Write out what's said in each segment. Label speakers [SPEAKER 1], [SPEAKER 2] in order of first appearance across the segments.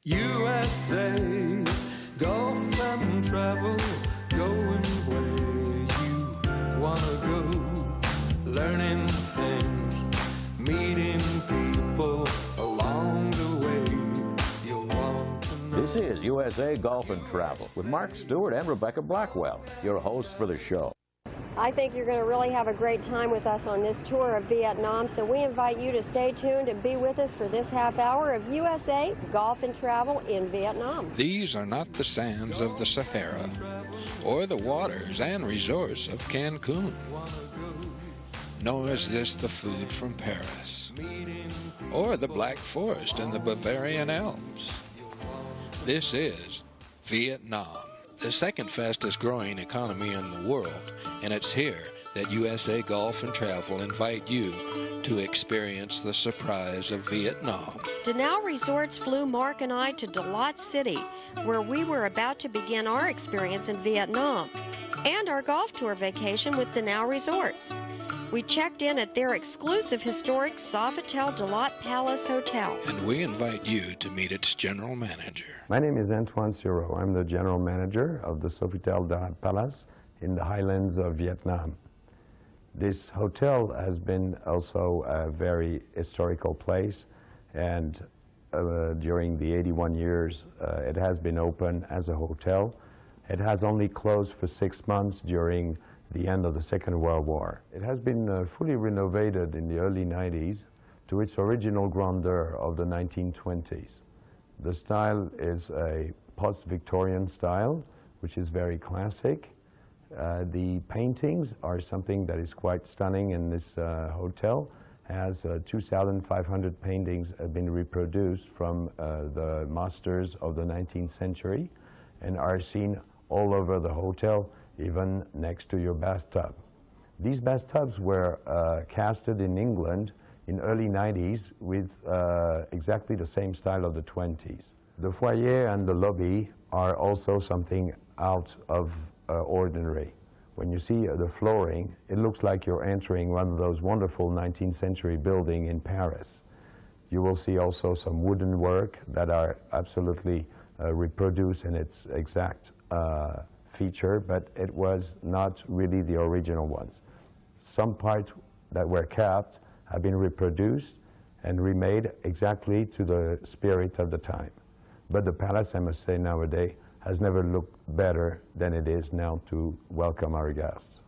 [SPEAKER 1] USA, golf and travel, going where you wanna go, learning things, meeting people along the way you want to know.
[SPEAKER 2] This is USA Golf and Travel with Mark Stewart and Rebecca Blackwell, your hosts for the show.
[SPEAKER 3] I think you're going to really have a great time with us on this tour of Vietnam, so we invite you to stay tuned and be with us for this half hour of USA Golf and Travel in Vietnam.
[SPEAKER 4] These are not the sands of the Sahara or the waters and resorts of Cancun, nor is this the food from Paris or the Black Forest and the Bavarian Alps. This is Vietnam, the second fastest growing economy in the world, and it's here that USA Golf and Travel invite you to experience the surprise of Vietnam.
[SPEAKER 3] Danang Resorts flew Mark and I to Dalat City, where we were about to begin our experience in Vietnam, and our golf tour vacation with Danang Resorts. We checked in at their exclusive historic Sofitel Dalat Palace Hotel.
[SPEAKER 4] And we invite you to meet its general manager.
[SPEAKER 5] My name is Antoine Siro. I'm the general manager of the Sofitel Dalat Palace in the highlands of Vietnam. This hotel has been also a very historical place, and during the 81 years it has been open as a hotel. It has only closed for 6 months during the end of the Second World War. It has been fully renovated in the early 90s to its original grandeur of the 1920s. The style is a post-Victorian style, which is very classic. The paintings are something that is quite stunning in this hotel. Has 2,500 paintings have been reproduced from the masters of the 19th century and are seen all over the hotel, even next to your bathtub. These bathtubs were casted in England in early 90s with exactly the same style of the 20s. The foyer and the lobby are also something out of ordinary. When you see the flooring, it looks like you're entering one of those wonderful 19th century buildings in Paris. You will see also some wooden work that are absolutely reproduced in its exact feature, but it was not really the original ones. Some parts that were kept have been reproduced and remade exactly to the spirit of the time. But the palace, I must say, nowadays has never looked better than it is now to welcome our guests.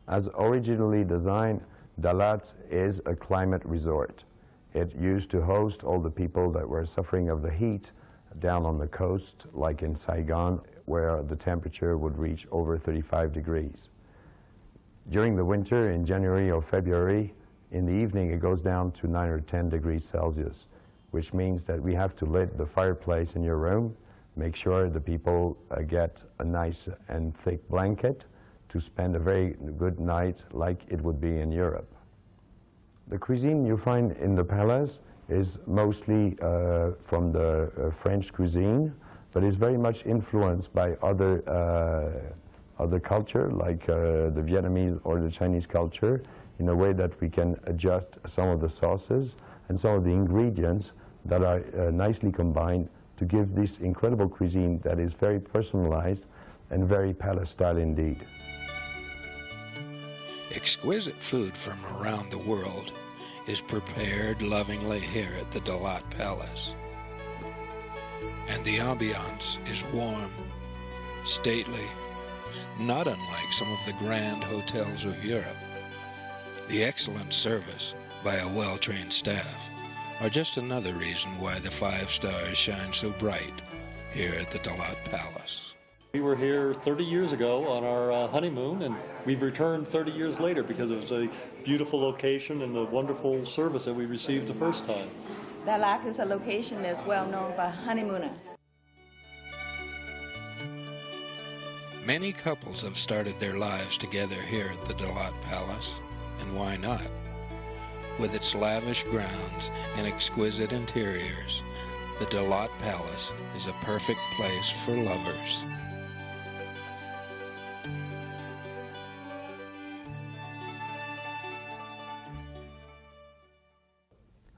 [SPEAKER 5] As originally designed, Dalat is a climate resort. It used to host all the people that were suffering of the heat down on the coast, like in Saigon, where the temperature would reach over 35 degrees. During the winter, in January or February, in the evening it goes down to 9 or 10 degrees Celsius, which means that we have to lit the fireplace in your room, make sure the people get a nice and thick blanket to spend a very good night like it would be in Europe. The cuisine you find in the palace is mostly from the French cuisine, but is very much influenced by other culture, like the Vietnamese or the Chinese culture, in a way that we can adjust some of the sauces and some of the ingredients that are nicely combined to give this incredible cuisine that is very personalized and very palace style indeed.
[SPEAKER 4] Exquisite food from around the world is prepared lovingly here at the Dalat Palace. And the ambiance is warm, stately, not unlike some of the grand hotels of Europe. The excellent service by a well-trained staff are just another reason why the 5 stars shine so bright here at the Dalat Palace.
[SPEAKER 6] We were here 30 years ago on our honeymoon, and we've returned 30 years later because it was a beautiful location and the wonderful service that we received the first time.
[SPEAKER 7] Dalat is a location that's well known by honeymooners.
[SPEAKER 4] Many couples have started their lives together here at the Dalat Palace, and why not? With its lavish grounds and exquisite interiors, the Dalat Palace is a perfect place for lovers.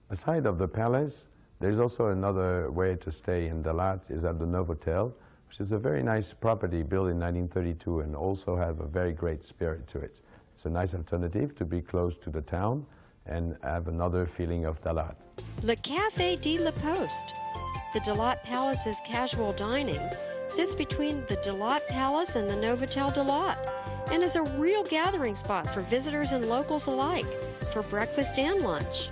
[SPEAKER 5] Aside of the palace, There's also another way to stay in Dalat is at the Novotel, which is a very nice property built in 1932 and also have a very great spirit to it. It's a nice alternative to be close to the town and have another feeling of Dalat.
[SPEAKER 3] Le Café de la Poste. The Dalat Palace's casual dining sits between the Dalat Palace and the Novotel Dalat and is a real gathering spot for visitors and locals alike for breakfast and lunch.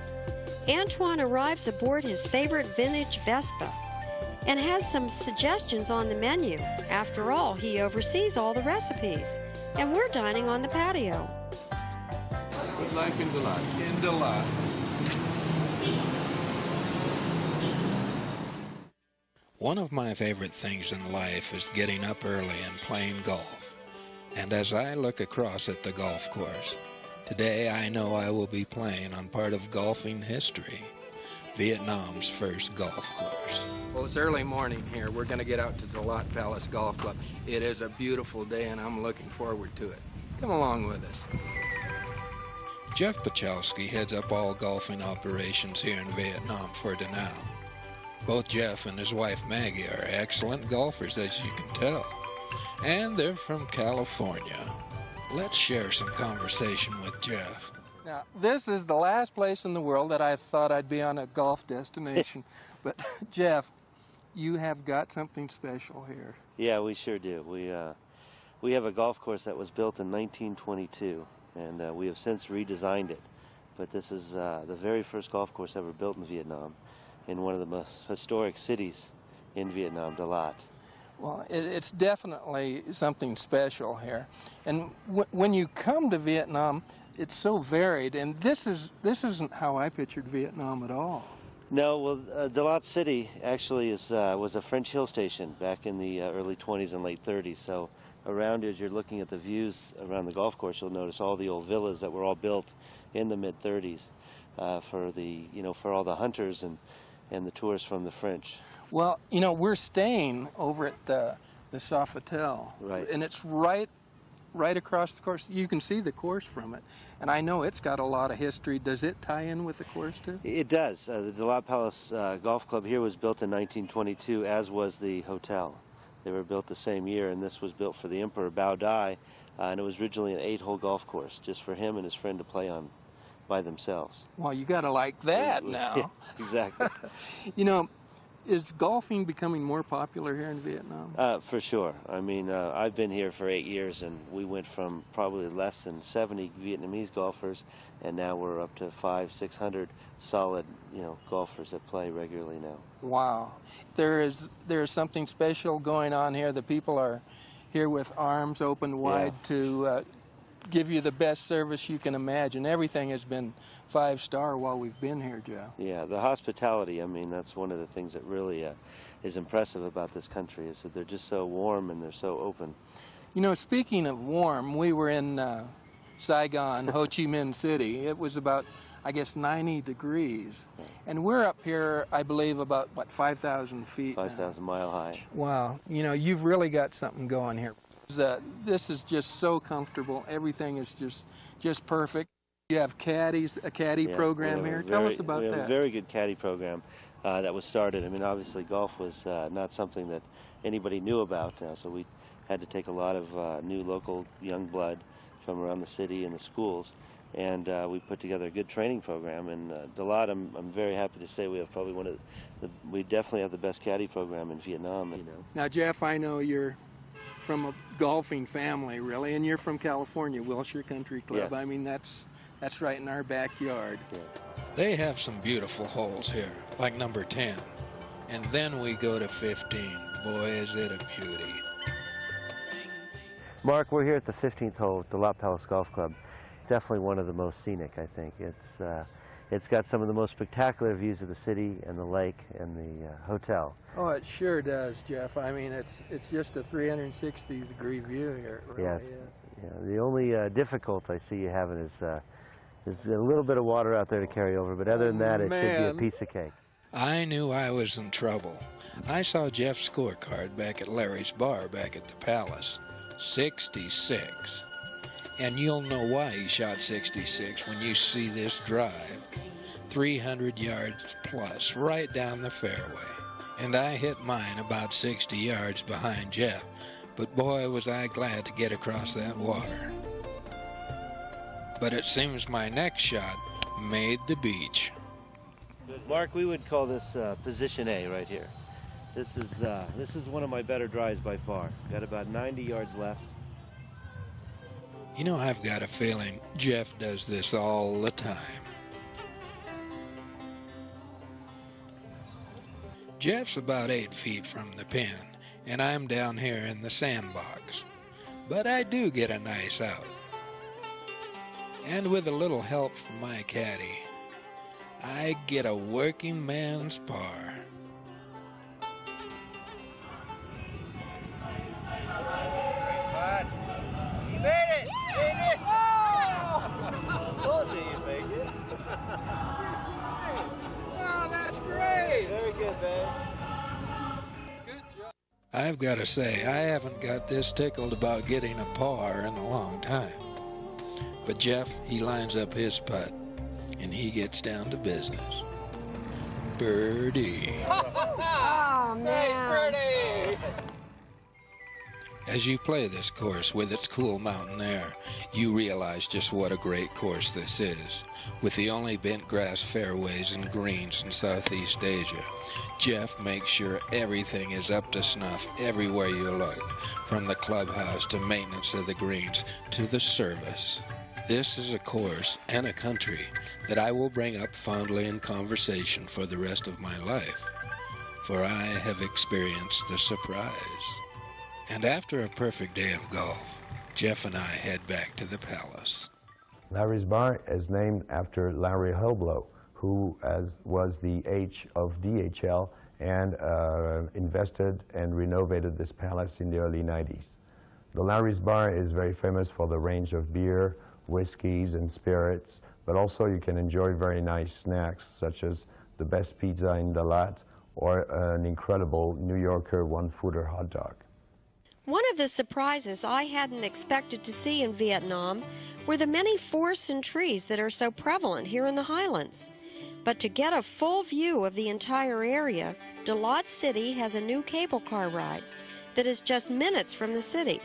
[SPEAKER 3] Antoine arrives aboard his favorite vintage Vespa and has some suggestions on the menu. After all, he oversees all the recipes, and we're dining on the patio.
[SPEAKER 4] But like in Dalat. One of my favorite things in life is getting up early and playing golf. And as I look across at the golf course, today I know I will be playing on part of golfing history, Vietnam's first golf course.
[SPEAKER 8] Well, it's early morning here. We're going to get out to Dalat Palace Golf Club. It is a beautiful day, and I'm looking forward to it. Come along with us.
[SPEAKER 4] Jeff Pachalski heads up all golfing operations here in Vietnam for Danang. Both Jeff and his wife Maggie are excellent golfers, as you can tell. And they're from California. Let's share some conversation with Jeff.
[SPEAKER 8] Now, this is the last place in the world that I thought I'd be on a golf destination. But, Jeff, you have got something special here.
[SPEAKER 9] Yeah, we sure do. We have a golf course that was built in 1922, and we have since redesigned it. But this is the very first golf course ever built in Vietnam, in one of the most historic cities in Vietnam, Dalat.
[SPEAKER 8] Well, it's definitely something special here. And when you come to Vietnam, it's so varied, and this isn't how I pictured Vietnam at all.
[SPEAKER 9] No, well, Dalat City actually was a French hill station back in the early 20s and late 30s. So around, as you're looking at the views around the golf course, you'll notice all the old villas that were all built in the mid 30s for all the hunters and the tourists from the French.
[SPEAKER 8] Well, we're staying over at the Sofitel,
[SPEAKER 9] right,
[SPEAKER 8] and it's right across the course. You can see the course from it, and I know it's got a lot of history. Does it tie in with the course too?
[SPEAKER 9] It does. The Dalat Palace Golf Club here was built in 1922, as was the hotel. They were built the same year, and this was built for the Emperor Bao Dai, and it was originally an 8-hole golf course just for him and his friend to play on by themselves.
[SPEAKER 8] Well, you got to like that now.
[SPEAKER 9] Yeah, exactly.
[SPEAKER 8] Is golfing becoming more popular here in Vietnam?
[SPEAKER 9] For sure. I mean, I've been here for 8 years, and we went from probably less than 70 Vietnamese golfers, and now we're up to 500-600 solid, golfers that play regularly now.
[SPEAKER 8] Wow. There is something special going on here. The people are here with arms open wide to give you the best service you can imagine. Everything has been 5-star while we've been here, Joe.
[SPEAKER 9] Yeah, the hospitality, I mean, that's one of the things that really is impressive about this country, is that they're just so warm and they're so open.
[SPEAKER 8] Speaking of warm, we were in Saigon, Ho Chi Minh City. It was about, I guess, 90 degrees. And we're up here, I believe, about, 5,000 feet
[SPEAKER 9] 5,000 mile high.
[SPEAKER 8] Wow. You've really got something going here. This is just so comfortable. Everything is just perfect. You have a caddy program here. Tell us about that.
[SPEAKER 9] We have a very good caddy program that was started. I mean, obviously golf was not something that anybody knew about, so we had to take a lot of new local young blood from around the city and the schools, and we put together a good training program. And Dalat, I'm very happy to say we have probably we definitely have the best caddy program in Vietnam.
[SPEAKER 8] Now, Jeff, I know you're from a golfing family, really, and you're from California, Wilshire Country Club.
[SPEAKER 9] Yes.
[SPEAKER 8] I mean, that's right in our backyard.
[SPEAKER 9] Yeah.
[SPEAKER 4] They have some beautiful holes here, like number 10. And then we go to 15. Boy, is it a beauty.
[SPEAKER 9] Mark, we're here at the 15th hole at the Dalat Palace Golf Club. Definitely one of the most scenic, I think. It's got some of the most spectacular views of the city and the lake and the hotel.
[SPEAKER 8] Oh, it sure does, Jeff. I mean, it's just a 360-degree view here. It really is.
[SPEAKER 9] Yeah, the only difficulty I see you having is a little bit of water out there to carry over, but other than that, it should be a piece of cake.
[SPEAKER 4] I knew I was in trouble. I saw Jeff's scorecard back at Larry's bar back at the Palace. 66. And you'll know why he shot 66 when you see this drive. 300 yards plus right down the fairway. And I hit mine about 60 yards behind Jeff, but boy was I glad to get across that water. But it seems my next shot made the beach.
[SPEAKER 9] Mark, we would call this position A right here. This is one of my better drives by far. Got about 90 yards left.
[SPEAKER 4] You know, I've got a feeling Jeff does this all the time. Jeff's about 8 feet from the pin, and I'm down here in the sandbox. But I do get a nice out. And with a little help from my caddy, I get a working man's par.
[SPEAKER 9] You made it! Made it! Oh! Told you you'd make it.
[SPEAKER 8] Oh, that's great!
[SPEAKER 9] Very good, man.
[SPEAKER 8] Good job.
[SPEAKER 4] I've got to say, I haven't got this tickled about getting a par in a long time. But Jeff, he lines up his putt, and he gets down to business. Birdie.
[SPEAKER 3] Oh, man.
[SPEAKER 8] Nice birdie!
[SPEAKER 4] As you play this course with its cool mountain air, you realize just what a great course this is. With the only bent grass fairways and greens in Southeast Asia, Jeff makes sure everything is up to snuff everywhere you look, from the clubhouse to maintenance of the greens to the service. This is a course and a country that I will bring up fondly in conversation for the rest of my life, for I have experienced the surprise. And after a perfect day of golf, Jeff and I head back to the palace.
[SPEAKER 5] Larry's Bar is named after Larry Hoblo, who was the H of DHL and invested and renovated this palace in the early 90s. The Larry's Bar is very famous for the range of beer, whiskeys, and spirits, but also you can enjoy very nice snacks, such as the best pizza in Dalat or an incredible New Yorker one-footer hot dog.
[SPEAKER 3] One of the surprises I hadn't expected to see in Vietnam were the many forests and trees that are so prevalent here in the highlands. But to get a full view of the entire area, Dalat City has a new cable car ride that is just minutes from the city.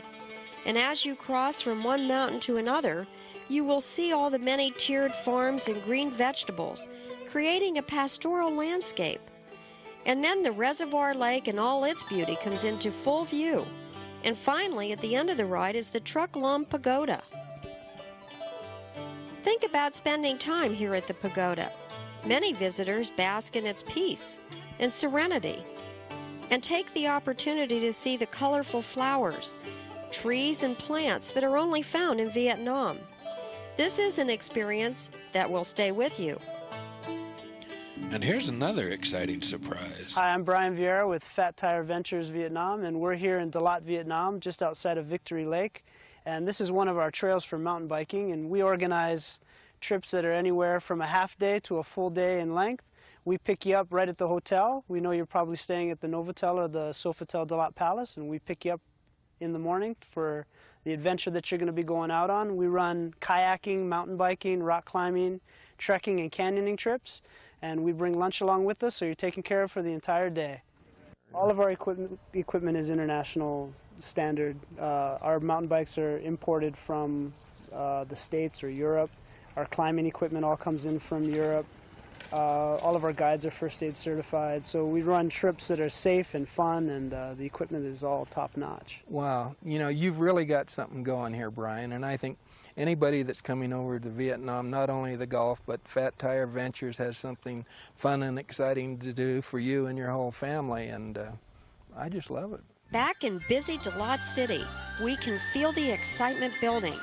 [SPEAKER 3] And as you cross from one mountain to another, you will see all the many tiered farms and green vegetables, creating a pastoral landscape. And then the reservoir lake and all its beauty comes into full view. And finally, at the end of the ride is the Truc Lam Pagoda. Think about spending time here at the pagoda. Many visitors bask in its peace and serenity and take the opportunity to see the colorful flowers, trees, and plants that are only found in Vietnam. This is an experience that will stay with you.
[SPEAKER 4] And here's another exciting surprise.
[SPEAKER 10] Hi, I'm Brian Vieira with Phat Tire Ventures Vietnam, and we're here in Dalat, Vietnam, just outside of Victory Lake. And this is one of our trails for mountain biking, and we organize trips that are anywhere from a half day to a full day in length. We pick you up right at the hotel. We know you're probably staying at the Novotel or the Sofitel Dalat Palace, and we pick you up in the morning for the adventure that you're going to be going out on. We run kayaking, mountain biking, rock climbing, trekking, and canyoning trips. And we bring lunch along with us, so you're taken care of for the entire day. All of our equipment is international standard. Our mountain bikes are imported from the States or Europe. Our climbing equipment all comes in from Europe. All of our guides are first aid certified. So we run trips that are safe and fun, and the equipment is all top notch.
[SPEAKER 8] Wow, you know, you've really got something going here, Brian, and I think anybody that's coming over to Vietnam, not only the golf, but Phat Tire Ventures has something fun and exciting to do for you and your whole family, and I just love it.
[SPEAKER 3] Back in busy Dalat City, we can feel the excitement building.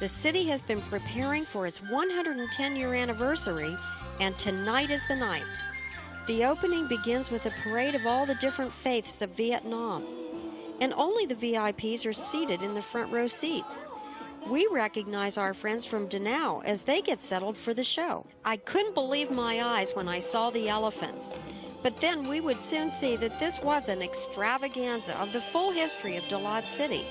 [SPEAKER 3] The city has been preparing for its 110-year anniversary, and tonight is the night. The opening begins with a parade of all the different faiths of Vietnam, and only the VIPs are seated in the front row seats. We recognize our friends from Danang as they get settled for the show. I couldn't believe my eyes when I saw the elephants. But then we would soon see that this was an extravaganza of the full history of Dalat City,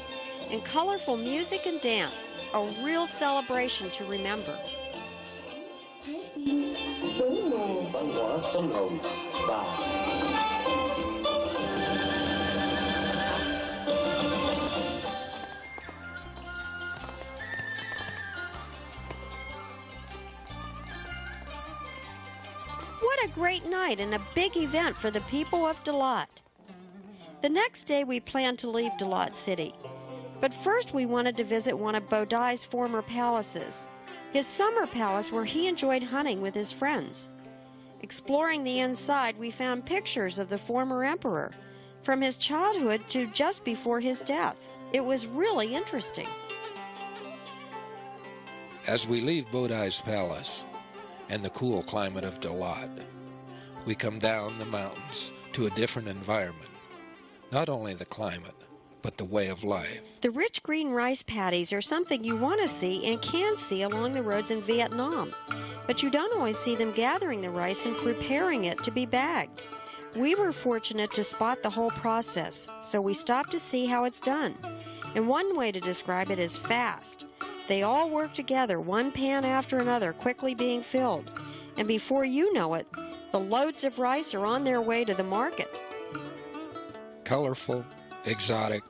[SPEAKER 3] and colorful music and dance, a real celebration to remember.
[SPEAKER 11] sông Hồng và
[SPEAKER 3] What a great night and a big event for the people of Dalat. The next day we planned to leave Dalat City. But first we wanted to visit one of Bodai's former palaces, his summer palace where he enjoyed hunting with his friends. Exploring the inside, we found pictures of the former emperor, from his childhood to just before his death. It was really interesting.
[SPEAKER 4] As we leave Bodai's palace and the cool climate of Dalat, we come down the mountains to a different environment. Not only the climate, but the way of life.
[SPEAKER 3] The rich green rice paddies are something you want to see and can see along the roads in Vietnam, but you don't always see them gathering the rice and preparing it to be bagged. We were fortunate to spot the whole process, so we stopped to see how it's done. And one way to describe it is fast. They all work together, one pan after another, quickly being filled. And before you know it, the loads of rice are on their way to the market.
[SPEAKER 4] Colorful, exotic,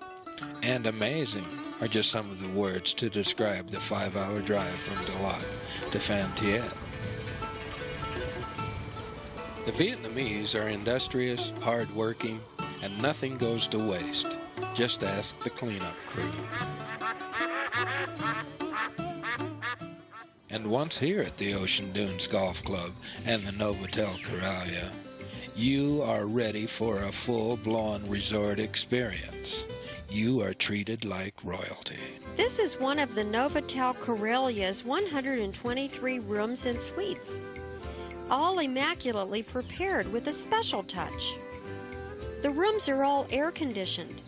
[SPEAKER 4] and amazing are just some of the words to describe the 5-hour drive from Dalat to Phan Thiet. The Vietnamese are industrious, hard-working, and nothing goes to waste. Just ask the cleanup crew. And once here at the Ocean Dunes Golf Club and the Novotel Coralia, you are ready for a full-blown resort experience. You are treated like royalty.
[SPEAKER 3] This is one of the Novotel Coralia's 123 rooms and suites, all immaculately prepared with a special touch. The rooms are all air-conditioned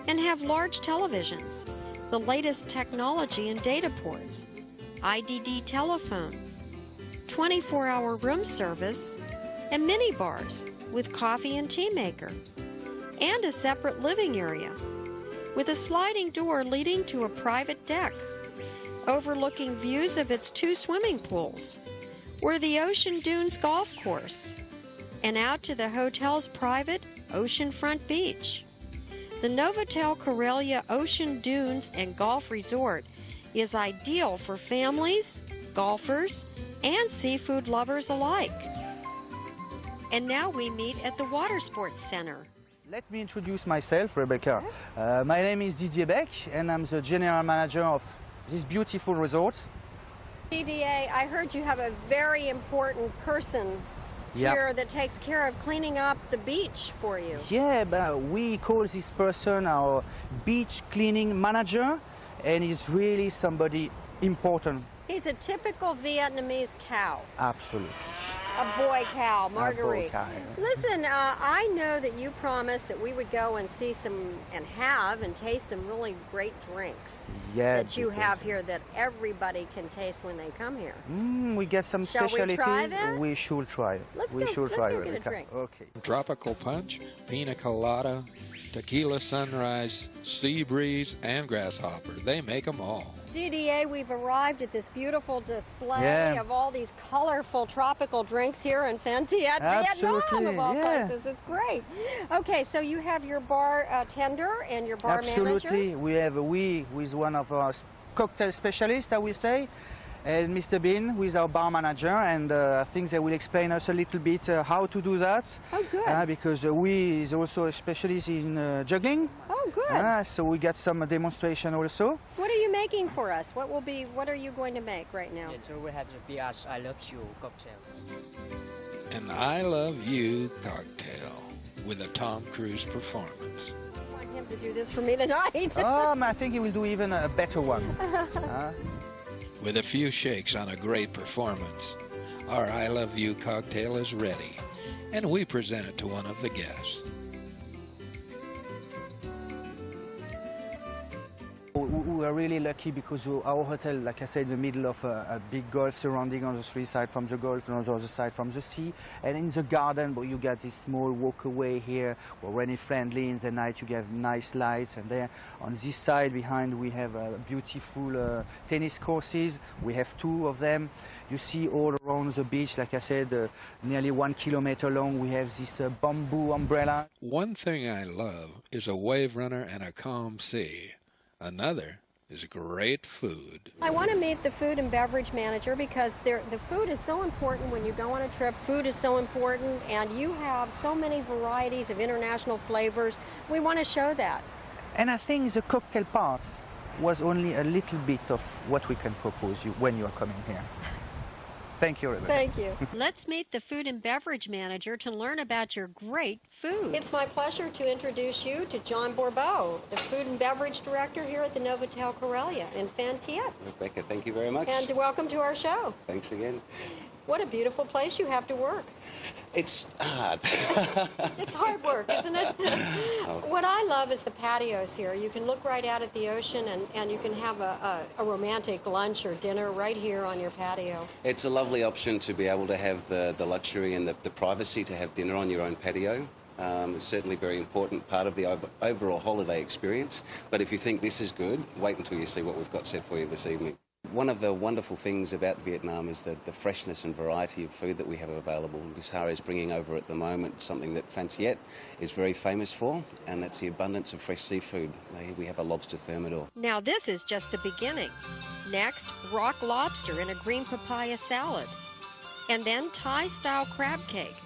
[SPEAKER 3] and have large televisions, the latest technology and data ports, IDD telephone, 24-hour room service, and mini bars with coffee and tea maker, and a separate living area with a sliding door leading to a private deck overlooking views of its 2 swimming pools, or the Ocean Dunes Golf Course, and out to the hotel's private oceanfront beach. The Novotel Coralia Ocean Dunes and Golf Resort is ideal for families, golfers, and seafood lovers alike. And now we meet at the Water Sports Center.
[SPEAKER 12] Let me introduce myself, Rebecca. My name is Didier Beck, and I'm the general manager of this beautiful resort.
[SPEAKER 3] DDA, I heard you have a very important person here that takes care of cleaning up the beach for you.
[SPEAKER 12] Yeah, but we call this person our beach cleaning manager, and he's really somebody important.
[SPEAKER 3] He's a typical Vietnamese cow.
[SPEAKER 12] Absolutely.
[SPEAKER 3] A boy cow, Marguerite.
[SPEAKER 12] A boy cow.
[SPEAKER 3] Listen, I know that you promised that we would go and see some and have and taste some really great drinks that you have here that everybody can taste when they come here.
[SPEAKER 12] We get some specialties.
[SPEAKER 3] Shall we try that?
[SPEAKER 12] We should try it.
[SPEAKER 3] Let's
[SPEAKER 12] go
[SPEAKER 3] get a drink.
[SPEAKER 12] Okay.
[SPEAKER 4] Tropical punch, pina colada, tequila sunrise, sea breeze, and grasshopper. They make them all.
[SPEAKER 3] DDA, we've arrived at this beautiful display of all these colorful tropical drinks here in Phan Thiet, Vietnam, of all places. It's great. Okay, so you have your bar tender and your bar manager?
[SPEAKER 12] Absolutely. We have who is one of our cocktail specialists, I will say, and Mr. Bean, who is our bar manager, and I think they will explain us a little bit how to do that.
[SPEAKER 3] Oh, good.
[SPEAKER 12] Because we is also a specialist in juggling.
[SPEAKER 3] Oh, good.
[SPEAKER 12] So we got some demonstration also.
[SPEAKER 3] What are you making for us? What are you going to make right now?
[SPEAKER 13] Yeah, so we have the BS I Love You cocktail.
[SPEAKER 4] An I Love You cocktail with a Tom Cruise performance.
[SPEAKER 3] I want him to do this for me tonight.
[SPEAKER 12] I think he will do even a better one.
[SPEAKER 4] With a few shakes on a great performance, our I Love You cocktail is ready, and we present it to one of the guests.
[SPEAKER 12] Who we're really lucky because our hotel, like I said, in the middle of a big gulf surrounding on the three sides from the gulf and on the other side from the sea. And in the garden, but you got this small walkaway here. We're really friendly in the night. You get nice lights. And there on this side behind, we have beautiful tennis courses. We have 2 of them. You see all around the beach, like I said, nearly 1 kilometer long, we have this bamboo umbrella.
[SPEAKER 4] One thing I love is a wave runner and a calm sea. Another is great food.
[SPEAKER 3] I want to meet the food and beverage manager because the food is so important when you go on a trip. Food is so important, and you have so many varieties of international flavors. We want to show that.
[SPEAKER 12] And I think the cocktail part was only a little bit of what we can propose you when you are coming here. Thank you, Rebecca.
[SPEAKER 3] Thank you. Let's meet the food and beverage manager to learn about your great food. It's my pleasure to introduce you to John Bourbeau, the food and beverage director here at the Novotel Corellia in Phan Thiet.
[SPEAKER 11] Rebecca, thank you very much.
[SPEAKER 3] And welcome to our show.
[SPEAKER 11] Thanks again.
[SPEAKER 3] What a beautiful place you have to work.
[SPEAKER 11] It's hard.
[SPEAKER 3] It's hard work, isn't it?
[SPEAKER 11] Oh.
[SPEAKER 3] What I love is the patios here. You can look right out at the ocean, and you can have a romantic lunch or dinner right here on your patio.
[SPEAKER 11] It's a lovely option to be able to have the luxury and the privacy to have dinner on your own patio. It's certainly a very important part of the overall holiday experience. But if you think this is good, wait until you see what we've got set for you this evening. One of the wonderful things about Vietnam is the freshness and variety of food that we have available. Bizarre is bringing over at the moment something that Phan Thiet is very famous for, and that's the abundance of fresh seafood. We have a lobster thermidor.
[SPEAKER 3] Now this is just the beginning. Next, rock lobster in a green papaya salad. And then Thai-style crab cake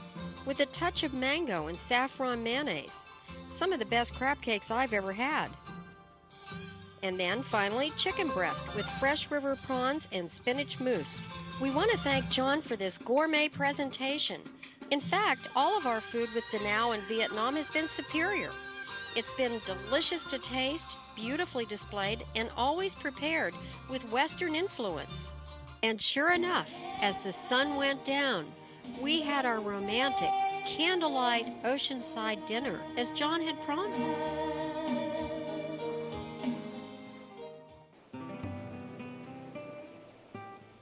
[SPEAKER 3] with a touch of mango and saffron mayonnaise. Some of the best crab cakes I've ever had. And then, finally, chicken breast with fresh river prawns and spinach mousse. We want to thank John for this gourmet presentation. In fact, all of our food with Danang in Vietnam has been superior. It's been delicious to taste, beautifully displayed, and always prepared with Western influence. And sure enough, as the sun went down, we had our romantic, candlelight oceanside dinner, as John had promised.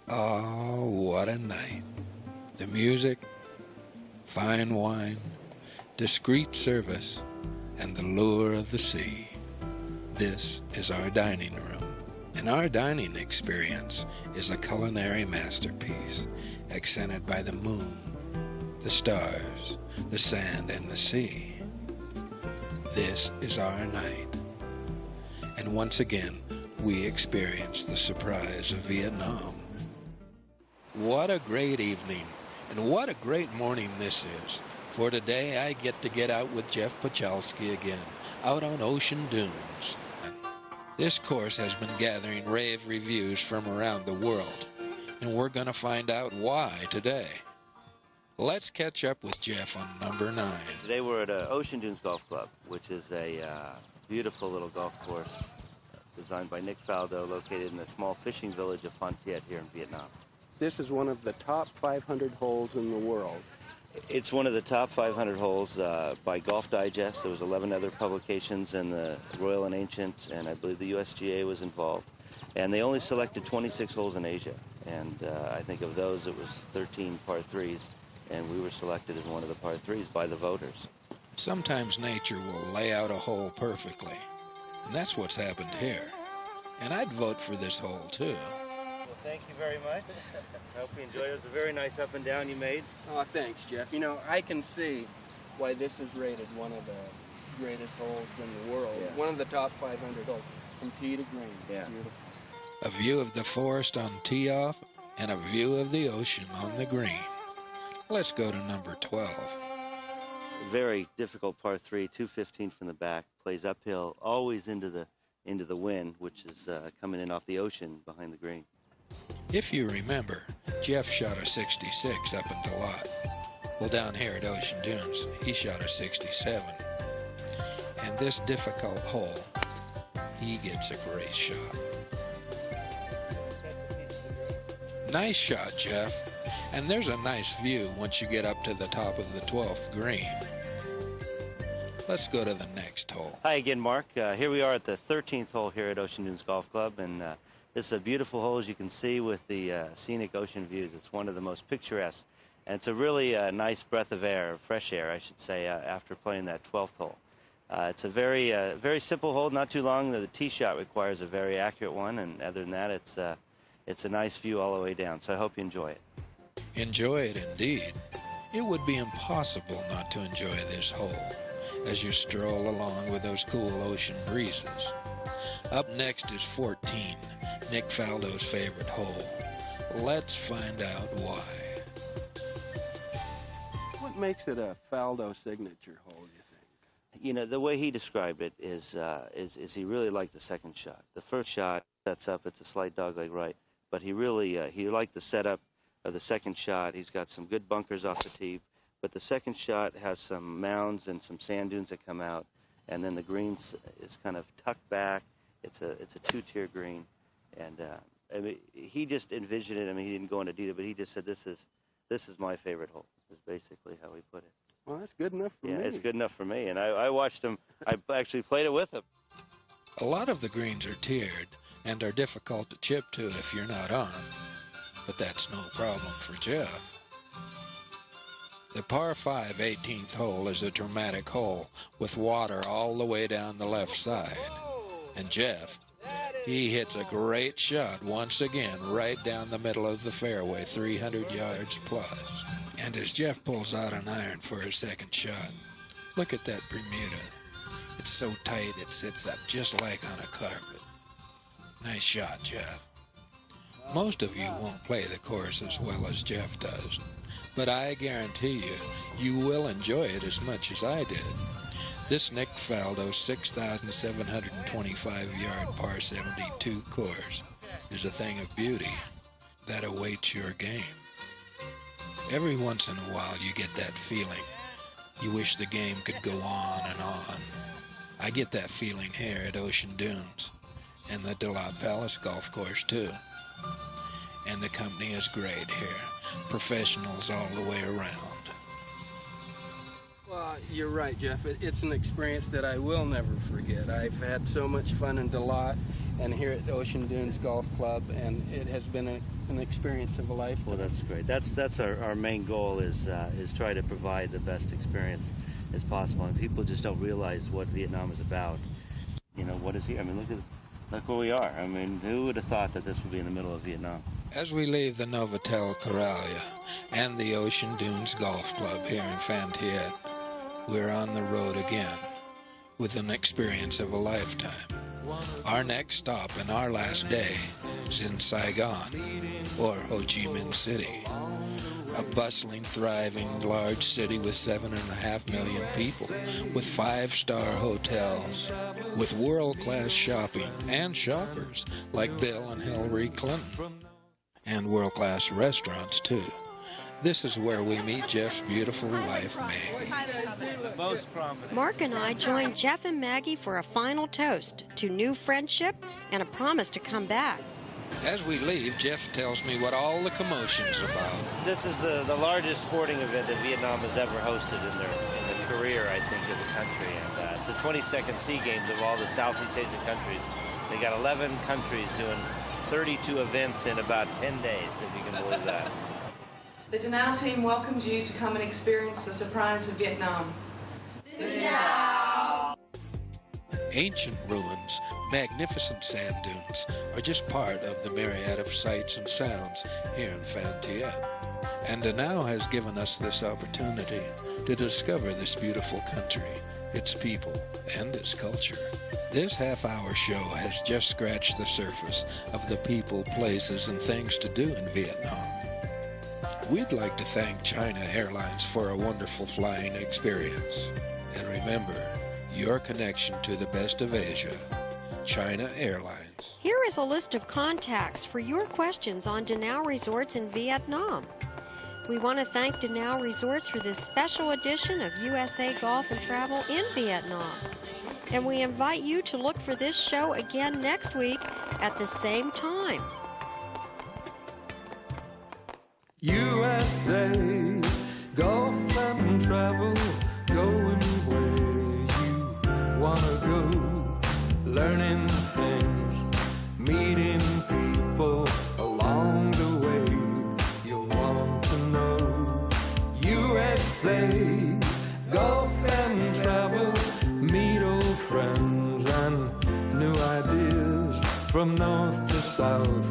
[SPEAKER 4] Oh, what a night. The music, fine wine, discreet service, and the lure of the sea. This is our dining room, and our dining experience is a culinary masterpiece, accented by the moon, the stars, the sand, and the sea. This is our night. And once again, we experience the surprise of Vietnam. What a great evening, and what a great morning this is. For today, I get out with Jeff Pachalski again, out on ocean dunes. This course has been gathering rave reviews from around the world, and we're going to find out why today. Let's catch up with Jeff on number 9.
[SPEAKER 9] Today we're at Ocean Dunes Golf Club, which is a beautiful little golf course designed by Nick Faldo, located in the small fishing village of Phan Thiet here in Vietnam.
[SPEAKER 14] This is one of the top 500 holes in the world.
[SPEAKER 9] It's one of the top 500 holes by Golf Digest. There was 11 other publications, and the Royal and Ancient, and I believe the USGA was involved. And they only selected 26 holes in Asia. And I think of those, it was 13 par 3s, and we were selected as one of the par 3s by the voters.
[SPEAKER 4] Sometimes nature will lay out a hole perfectly, and that's what's happened here. And I'd vote for this hole, too.
[SPEAKER 9] Thank you very much. I hope you enjoyed it. It was a very nice up and down you made.
[SPEAKER 14] Oh, thanks, Jeff. You know, I can see why this is rated one of the greatest holes in the world. Yeah. One of the top 500 holes from tee to green.
[SPEAKER 9] Yeah.
[SPEAKER 14] Beautiful.
[SPEAKER 4] A view of the forest on tee off and a view of the ocean on the green. Let's go to number 12.
[SPEAKER 9] Very difficult par 3, 215 from the back, plays uphill, always into the wind, which is coming in off the ocean behind the green.
[SPEAKER 4] If you remember, Jeff shot a 66 up in Dalat. Well, down here at Ocean Dunes, he shot a 67. And this difficult hole, he gets a great shot. Nice shot, Jeff. And there's a nice view once you get up to the top of the 12th green. Let's go to the next hole.
[SPEAKER 9] Hi again, Mark. Here we are at the 13th hole here at Ocean Dunes Golf Club, and this is a beautiful hole, as you can see, with the scenic ocean views. It's one of the most picturesque, and it's a really nice breath of air, fresh air, I should say, after playing that 12th hole. It's a very simple hole, not too long. The tee shot requires a very accurate one, and other than that, it's a nice view all the way down. So I hope you enjoy it.
[SPEAKER 4] Enjoy it indeed. It would be impossible not to enjoy this hole as you stroll along with those cool ocean breezes. Up next is 14, Nick Faldo's favorite hole. Let's find out why.
[SPEAKER 14] What makes it a Faldo signature hole, you think?
[SPEAKER 9] You know, the way he described it is he really liked the second shot. The first shot sets up, it's a slight dogleg right, but he really, he liked the setup of the second shot. He's got some good bunkers off the tee, but the second shot has some mounds and some sand dunes that come out, and then the green is kind of tucked back. It's a two-tier green, and I mean, he just envisioned it. I mean, he didn't go into detail, but he just said, this is my favorite hole, is basically how he put it.
[SPEAKER 14] Well, that's good enough for me.
[SPEAKER 9] Yeah, it's good enough for me, and I watched him. I actually played it with him.
[SPEAKER 4] A lot of the greens are tiered and are difficult to chip to if you're not on, but that's no problem for Jeff. The par 5 18th hole is a dramatic hole with water all the way down the left side. And Jeff, he hits a great shot once again right down the middle of the fairway, 300 yards plus. And as Jeff pulls out an iron for his second shot, look at that Bermuda. It's so tight it sits up just like on a carpet. Nice shot, Jeff. Most of you won't play the course as well as Jeff does, but I guarantee you will enjoy it as much as I did. This Nick Faldo 6,725-yard par 72 course is a thing of beauty that awaits your game. Every once in a while you get that feeling. You wish the game could go on and on. I get that feeling here at Ocean Dunes and the Dalat Palace Golf Course too. And the company is great here. Professionals all the way around.
[SPEAKER 14] Well, you're right, Jeff. It's an experience that I will never forget. I've had so much fun in Dalat and here at the Ocean Dunes Golf Club, and it has been an experience of a lifetime.
[SPEAKER 9] Well, that's great. That's our main goal is try to provide the best experience as possible. And people just don't realize what Vietnam is about. You know, what is here? I mean, look where we are. I mean, who would have thought that this would be in the middle of Vietnam?
[SPEAKER 4] As we leave the Novotel Coralia and the Ocean Dunes Golf Club here in Phan Thiet, we're on the road again with an experience of a lifetime. Our next stop and our last day is in Saigon, or Ho Chi Minh City, a bustling, thriving, large city with 7.5 million people, with 5-star hotels, with world-class shopping and shoppers like Bill and Hillary Clinton, and world-class restaurants, too. This is where we meet Jeff's beautiful wife, Maggie.
[SPEAKER 3] Mark and I joined Jeff and Maggie for a final toast to new friendship and a promise to come back.
[SPEAKER 4] As we leave, Jeff tells me what all the commotion's about.
[SPEAKER 9] This is the largest sporting event that Vietnam has ever hosted in their career, I think, of the country. And it's the 22nd SEA Games of all the Southeast Asian countries. They got 11 countries doing 32 events in about 10 days, if you can believe that.
[SPEAKER 15] The Danang team welcomes you to come and experience the surprise of Vietnam.
[SPEAKER 4] Ancient ruins, magnificent sand dunes are just part of the myriad of sights and sounds here in Phan Thiet. And Danang has given us this opportunity to discover this beautiful country, its people, and its culture. This half-hour show has just scratched the surface of the people, places, and things to do in Vietnam. We'd like to thank China Airlines for a wonderful flying experience. And remember, your connection to the best of Asia, China Airlines.
[SPEAKER 3] Here is a list of contacts for your questions on Danang Resorts in Vietnam. We want to thank Danang Resorts for this special edition of USA Golf and Travel in Vietnam. And we invite you to look for this show again next week at the same time.
[SPEAKER 1] USA, golf and travel, going where you I say, golf and travel, meet old friends and new ideas from north to south,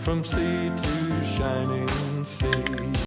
[SPEAKER 1] from sea to shining sea.